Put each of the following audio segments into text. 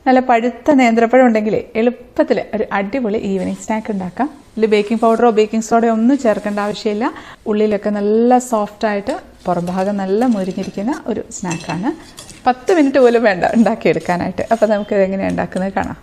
നല്ല പഴുത്ത നേന്ത്രപ്പഴം ഉണ്ടെങ്കിൽ എളുപ്പത്തിൽ ഒരു അടിപൊളി ഈവനിങ് സ്നാക്ക് ഉണ്ടാക്കാം. ഇതിൽ ബേക്കിംഗ് പൗഡറോ ബേക്കിംഗ് സോഡയോ ഒന്നും ചേർക്കേണ്ട ആവശ്യമില്ല. ഉള്ളിലൊക്കെ നല്ല സോഫ്റ്റായിട്ട് പുറം ഭാഗം നല്ല മുരിഞ്ഞിരിക്കുന്ന ഒരു സ്നാക്കാണ്. 10 മിനിറ്റ് പോലും വേണ്ട ഉണ്ടാക്കിയെടുക്കാനായിട്ട്. അപ്പോൾ നമുക്കിത് എങ്ങനെയാണ് ഉണ്ടാക്കുന്നത് കാണാം.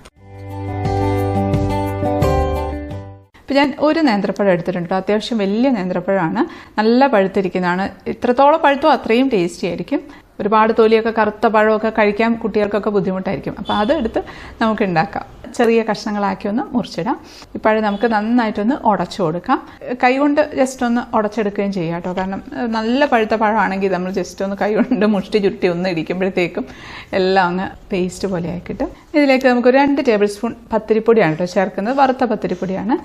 അപ്പോൾ ഞാൻ ഒരു നേന്ത്രപ്പഴം എടുത്തിട്ടുണ്ട്. അത്യാവശ്യം വലിയ നേന്ത്രപ്പഴമാണ്, നല്ല പഴുത്തിരിക്കുന്നതാണ്. ഇത്രത്തോളം പഴുത്തോ അത്രയും ടേസ്റ്റി ആയിരിക്കും. ഒരുപാട് തൊലിയൊക്കെ കറുത്ത പഴമൊക്കെ കഴിക്കാൻ കുട്ടികൾക്കൊക്കെ ബുദ്ധിമുട്ടായിരിക്കും. അപ്പോൾ അതെടുത്ത് നമുക്ക് ഉണ്ടാക്കാം. ചെറിയ കഷ്ണങ്ങളാക്കി ഒന്ന് മുറിച്ചിടാം. ഈ പഴം നമുക്ക് നന്നായിട്ടൊന്ന് ഉടച്ചു കൊടുക്കാം. കൈകൊണ്ട് ജസ്റ്റ് ഒന്ന് ഉടച്ചെടുക്കുകയും ചെയ്യാം കേട്ടോ. കാരണം നല്ല പഴുത്ത പഴമാണെങ്കിൽ നമ്മൾ ജസ്റ്റ് ഒന്ന് കൈകൊണ്ട് മുഷ്ടി ചുരുട്ടി ഒന്ന് ഇടിക്കുമ്പോഴത്തേക്കും എല്ലാം അങ്ങ് പേസ്റ്റ് പോലെ ആയി കിട്ടും. ഇതിലേക്ക് നമുക്ക് 2 ടേബിൾ സ്പൂൺ പത്തിരിപ്പൊടിയാണ് കേട്ടോ ചേർക്കുന്നത്. വറുത്ത പത്തിരിപ്പൊടിയാണ്.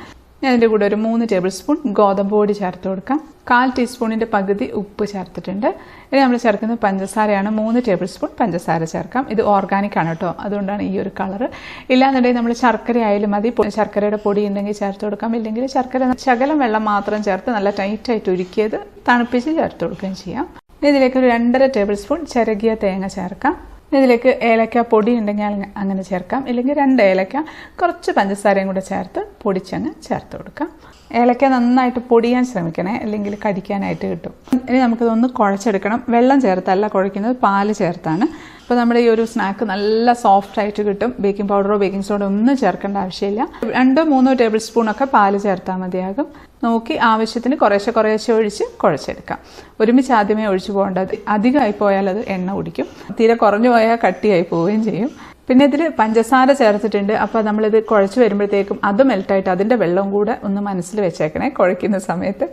ഞാൻ അതിൻ്റെ കൂടെ ഒരു 3 ടേബിൾ സ്പൂൺ ഗോതമ്പ് പൊടി ചേർത്ത് കൊടുക്കാം. 1/4 ടീസ്പൂണിൻ്റെ പകുതി ഉപ്പ് ചേർത്തിട്ടുണ്ട്. ഇനി നമ്മൾ ചേർക്കുന്നത് പഞ്ചസാരയാണ്. 3 ടേബിൾ സ്പൂൺ പഞ്ചസാര ചേർക്കാം. ഇത് ഓർഗാനിക് ആണ് കേട്ടോ, അതുകൊണ്ടാണ് ഈ ഒരു കളറ്. ഇല്ലാന്നുണ്ടെങ്കിൽ നമ്മൾ ശർക്കര ആയാലും മതി. ശർക്കരയുടെ പൊടി ഉണ്ടെങ്കിൽ ചേർത്ത് കൊടുക്കാം. ഇല്ലെങ്കിൽ ശർക്കര ശകലം വെള്ളം മാത്രം ചേർത്ത് നല്ല ടൈറ്റായിട്ട് ഉരുക്കിയത് തണുപ്പിച്ച് ചേർത്ത് കൊടുക്കുകയും ചെയ്യാം. ഇതിലേക്ക് ഒരു 2.5 ടേബിൾ സ്പൂൺ ചിരകിയ തേങ്ങ ചേർക്കാം. ഇതിലേക്ക് ഏലക്ക പൊടി ഉണ്ടെങ്കിൽ അങ്ങനെ ചേർക്കാം. ഇല്ലെങ്കിൽ 2 ഏലക്ക കുറച്ച് പഞ്ചസാരയും കൂടെ ചേർത്ത് പൊടിച്ചങ്ങ് ചേർത്ത് കൊടുക്കാം. ഏലക്ക നന്നായിട്ട് പൊടിയാൻ ശ്രമിക്കണേ, അല്ലെങ്കിൽ കടിക്കാനായിട്ട് കിട്ടും. ഇനി നമുക്കിതൊന്ന് കുഴച്ചെടുക്കണം. വെള്ളം ചേർത്തല്ല കുഴയ്ക്കുന്നത്, പാല് ചേർത്താണ്. അപ്പോൾ നമ്മുടെ ഈ ഒരു സ്നാക്ക് നല്ല സോഫ്റ്റ് ആയിട്ട് കിട്ടും. ബേക്കിംഗ് പൗഡറോ ബേക്കിംഗ് സോഡോ ഒന്നും ചേർക്കേണ്ട ആവശ്യമില്ല. 2-3 ടേബിൾ സ്പൂണൊക്കെ പാല് ചേർത്താൽ മതിയാകും. നോക്കി ആവശ്യത്തിന് കുറേശ്ശെ ഒഴിച്ച് കുഴച്ചെടുക്കാം. ഒരുമിച്ച് ആദ്യമേ ഒഴിച്ചു പോകേണ്ടത്. അധികമായി പോയാൽ അത് എണ്ണ കുടിക്കും. തീരെ കുറഞ്ഞു പോയാൽ കട്ടിയായി പോവുകയും ചെയ്യും. പിന്നെ ഇതിൽ പഞ്ചസാര ചേർത്തിട്ടുണ്ട്. അപ്പോൾ നമ്മളിത് കുഴച്ച് വരുമ്പോഴത്തേക്കും അത് മെൽറ്റായിട്ട് അതിൻ്റെ വെള്ളം കൂടെ ഒന്ന് മനസ്സിൽ വെച്ചേക്കണേ കുഴയ്ക്കുന്ന സമയത്ത്.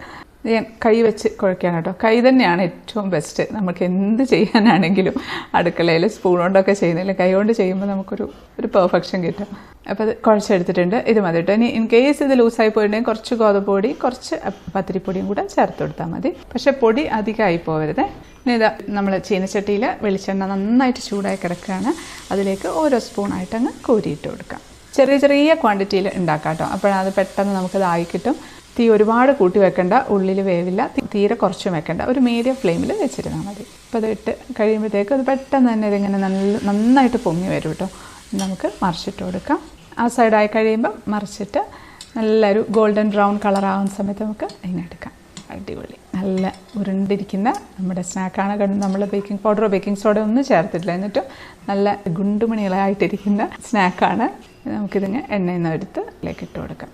ഞാൻ കൈ വെച്ച് കുഴയ്ക്കാൻ കേട്ടോ. കൈ തന്നെയാണ് ഏറ്റവും ബെസ്റ്റ്. നമുക്ക് എന്ത് ചെയ്യാനാണെങ്കിലും അടുക്കളയിൽ സ്പൂൺ കൊണ്ടൊക്കെ ചെയ്യുന്നില്ല, കൈ കൊണ്ട് ചെയ്യുമ്പോൾ നമുക്കൊരു പെർഫെക്ഷൻ കിട്ടും. അപ്പോൾ അത് കുഴച്ചെടുത്തിട്ടുണ്ട്. ഇത് മതി കേട്ടോ. ഇനി ഇൻ കേസ് ഇത് ലൂസായി പോയിട്ടുണ്ടെങ്കിൽ കുറച്ച് ഗോതമ്പ് പൊടി കുറച്ച് പത്തിരിപ്പൊടിയും കൂടെ ചേർത്ത് കൊടുത്താൽ മതി. പക്ഷേ പൊടി അധികമായി പോകരുത്. ഇനി ഇതാ നമ്മൾ ചീനച്ചട്ടിയിൽ വെളിച്ചെണ്ണ നന്നായിട്ട് ചൂടായി കിടക്കുകയാണ്. അതിലേക്ക് ഓരോ സ്പൂണായിട്ട് അങ്ങ് കോരിയിട്ട് കൊടുക്കാം. ചെറിയ ക്വാണ്ടിറ്റിയിൽ ഉണ്ടാക്കാം കേട്ടോ. അപ്പോഴത് പെട്ടെന്ന് നമുക്കത് ആയി കിട്ടും. തീ ഒരുപാട് കൂട്ടി വെക്കേണ്ട, ഉള്ളിൽ വേവില്ല. തീരെ കുറച്ചും വെക്കേണ്ട, ഒരു മീഡിയം ഫ്ലെയിമിൽ വെച്ചിരുന്നാൽ മതി. അപ്പോൾ അത് ഇട്ട് കഴിയുമ്പോഴത്തേക്കും അത് പെട്ടെന്ന് തന്നെ ഇതിങ്ങനെ നന്നായിട്ട് പൊങ്ങി വരും കേട്ടോ. നമുക്ക് മറിച്ചിട്ട് കൊടുക്കാം. ആ സൈഡായി കഴിയുമ്പോൾ മറിച്ചിട്ട് നല്ലൊരു ഗോൾഡൻ ബ്രൗൺ കളറാവുന്ന സമയത്ത് നമുക്ക് ഇങ്ങനെ എടുക്കാം. അടിപൊളി നല്ല ഉരുണ്ടിരിക്കുന്ന നമ്മുടെ സ്നാക്കാണ്. നമ്മൾ ബേക്കിംഗ് പൗഡറോ ബേക്കിംഗ് സോഡയോ ഒന്നും ചേർത്തിട്ടില്ല. എന്നിട്ടും നല്ല ഗുണ്ടുമണികളായിട്ടിരിക്കുന്ന സ്നാക്കാണ്. നമുക്കിതിങ്ങനെ എണ്ണയിൽ നിന്ന് എടുത്ത് ഇതിലേക്ക് ഇട്ട് കൊടുക്കാം.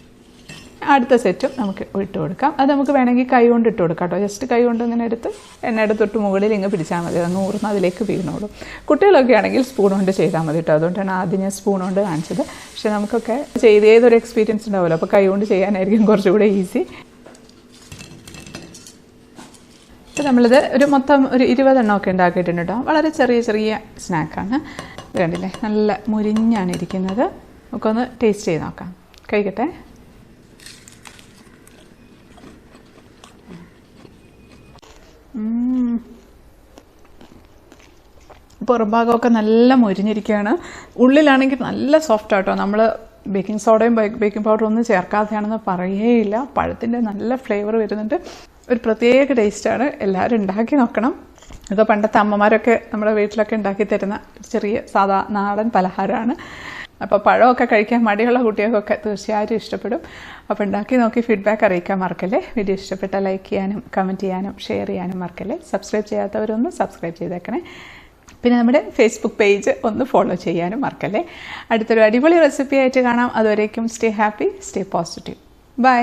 അടുത്ത സെറ്റും നമുക്ക് ഇട്ട് കൊടുക്കാം. അത് നമുക്ക് വേണമെങ്കിൽ കൈ കൊണ്ട് ഇട്ട് കൊടുക്കാം കേട്ടോ. ജസ്റ്റ് കൈ കൊണ്ട് ഇങ്ങനെ എടുത്ത് എണ്ണയുടെ തൊട്ട് മുകളിൽ ഇങ്ങ് പിടിച്ചാൽ മതി. അത് നൂറുന്ന അതിലേക്ക് വീണോളും. കുട്ടികളൊക്കെ ആണെങ്കിൽ സ്പൂൺ കൊണ്ട് ചെയ്താൽ മതി കേട്ടോ. അതുകൊണ്ടാണ് ആദ്യം ഞാൻ സ്പൂൺ കൊണ്ട് കാണിച്ചത്. പക്ഷെ നമുക്കൊക്കെ ചെയ്ത് ഏതൊരു എക്സ്പീരിയൻസ് ഉണ്ടാവുമല്ലോ, അപ്പോൾ കൈ കൊണ്ട് ചെയ്യാനായിരിക്കും കുറച്ചുകൂടെ ഈസി. അപ്പോൾ നമ്മളിത് മൊത്തം ഒരു 20 എണ്ണമൊക്കെ ഉണ്ടാക്കിയിട്ടുണ്ട് കേട്ടോ. വളരെ ചെറിയ സ്നാക്കാണ്. കണ്ടില്ലേ, നല്ല മുരിഞ്ഞാണ് ഇരിക്കുന്നത്. നമുക്കൊന്ന് ടേസ്റ്റ് ചെയ്ത് നോക്കാം. കഴിക്കട്ടെ. പുറംഭാഗമൊക്കെ നല്ല മുരിഞ്ഞിരിക്കുകയാണ്. ഉള്ളിലാണെങ്കിൽ നല്ല സോഫ്റ്റ് ആട്ടോ. നമ്മൾ ബേക്കിംഗ് സോഡയും ബേക്കിംഗ് പൗഡറും ഒന്നും ചേർക്കാതെയാണെന്ന് പറയുകയില്ല. പഴത്തിൻ്റെ നല്ല ഫ്ലേവർ വരുന്നുണ്ട്. ഒരു പ്രത്യേക ടേസ്റ്റാണ്. എല്ലാവരും ഉണ്ടാക്കി നോക്കണം. ഇത് പണ്ടത്തെ അമ്മമാരൊക്കെ നമ്മുടെ വീട്ടിലൊക്കെ ഉണ്ടാക്കി തരുന്ന ചെറിയ സാധാ നാടൻ പലഹാരമാണ്. അപ്പോൾ പഴമൊക്കെ കഴിക്കാൻ മടിയുള്ള കുട്ടികൾക്കൊക്കെ തീർച്ചയായിട്ടും ഇഷ്ടപ്പെടും. അപ്പോൾ ഉണ്ടാക്കി നോക്കി ഫീഡ്ബാക്ക് അറിയിക്കാൻ മറക്കല്ലേ. വീഡിയോ ഇഷ്ടപ്പെട്ടാൽ ലൈക്ക് ചെയ്യാനും കമൻറ്റ് ചെയ്യാനും ഷെയർ ചെയ്യാനും മറക്കല്ലേ. സബ്സ്ക്രൈബ് ചെയ്യാത്തവരൊന്ന് സബ്സ്ക്രൈബ് ചെയ്തേക്കണേ. പിന്നെ നമ്മുടെ ഫേസ്ബുക്ക് പേജ് ഒന്ന് ഫോളോ ചെയ്യാനും മറക്കല്ലേ. അടുത്തൊരു അടിപൊളി റെസിപ്പി ആയിട്ട് കാണാം. അതുവരേക്കും stay happy, stay positive. By.